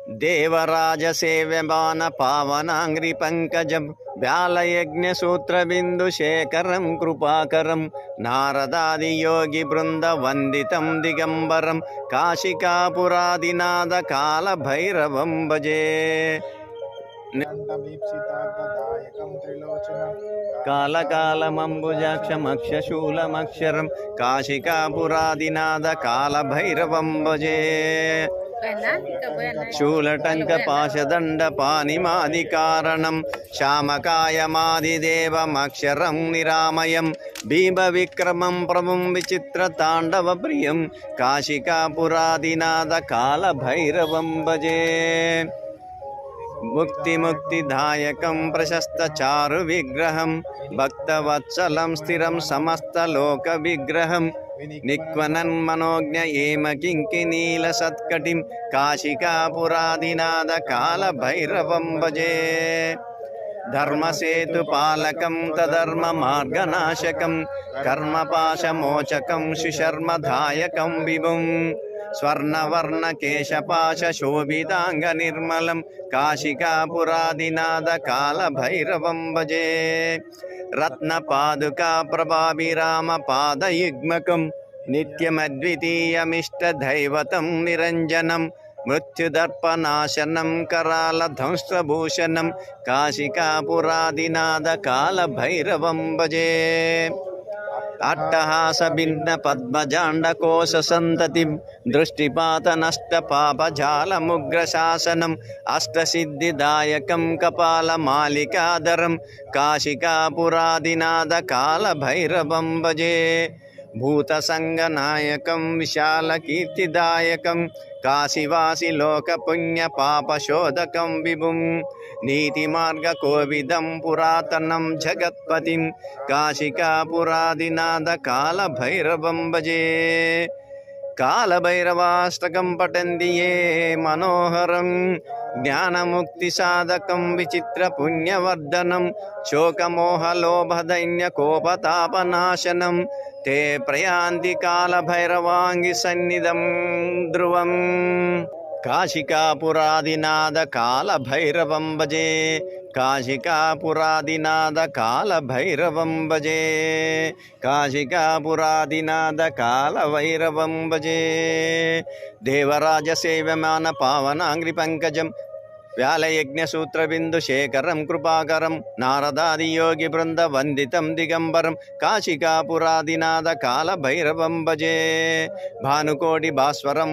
దేవరాజసేవ్యమాన పావనాంగ్రి పంకజం వ్యాలయజ్ఞసూత్రబిందుశేఖరం కృపాకరం నారదాదియోగి బృంద వందితం దిగంబరం కాశికాపురాదినాథ కాలభైరవం భజే. కాలకాలమంబుజాక్షమక్షశూలమక్షరం కాశికాపురాదినాథ కాలభైరవం భజే. శూలటంక పాశదండ పానిమాదికారణం శ్యామకాయమాదిదేవమక్షరం నిరామయం భీమ విక్రమం ప్రభుం విచిత్ర తాండవ ప్రియం కాశికాపురాదినాథ కాలభైరవం భజే. ముక్తిముక్తిదాయకం ప్రశస్త చారు విగ్రహం భక్తవత్సలం స్థిరం సమస్త లోక విగ్రహం నిక్వనన్ మనోజ్ఞ ఏమ కింకినీల సత్కటిం కాశికాపురాదినాథ కాలభైరవం భజే. ధర్మసేతు పాలకం తధర్మ మార్గనాశకం కర్మపాశమోచకం సుశర్మదాయకం విభుం స్వర్ణవర్ణ కేశపాశ శోభితాంగ నిర్మలం కాశికాపురాదినాథ కాలభైరవం భజే. రత్నపాదుకా ప్రభాభిరామ పాదయుగ్మకం నిత్యమద్వితీయమిష్టదైవతం నిరంజనం మృత్యుదర్పనాశనం కరాళధ్వంసభూషణం కాశికాపురాదినాథ కాలభైరవం భజే. అట్టహాస భిన్న పద్మజాండకోశ సంతతిం దృష్టిపాత నష్ట పాపజాలముగ్రశాసనం అష్టసిద్ధిదాయకం కపాలమాలికాధరం కాశికాపురాదినాథ కాలభైరవం భజే. భూతసంగనాయకం విశాలకీర్తిదాయకం కాశీవాసి లోకపుణ్య పాపశోధకం విభుం నీతిమార్గకోవిదం పురాతనం జగత్పతిం కాశికాపురాదినాథ కాలభైరవం భజే. కాలభైరవాష్టకం పఠంతి యే మనోహరం జ్ఞానముక్తిసాధకం విచిత్ర పుణ్యవర్ధనం శోకమోహలోభదైన్య కోపతాపనాశనం తే ప్రయాంతి కాలభైరవాంగి సన్నిధం ధ్రువం కాశికాపురాదినాథ కాలభైరవం భజే. కాశికాపురాదినాథ కాలభైరవం భజే. కాశికాపురాదినాథ కాలభైరవం భజే. దేవరాజసేవ్యమాన పావనాంగ్రి పంకజం వ్యాలయజ్ఞసూత్రబిందుశేఖరం కృపాకరం నారదాదియోగి బృంద వందితం దిగంబరం కాశికాపురాదినాథ కాలభైరవం భజే. భానుకోటి భాస్వరం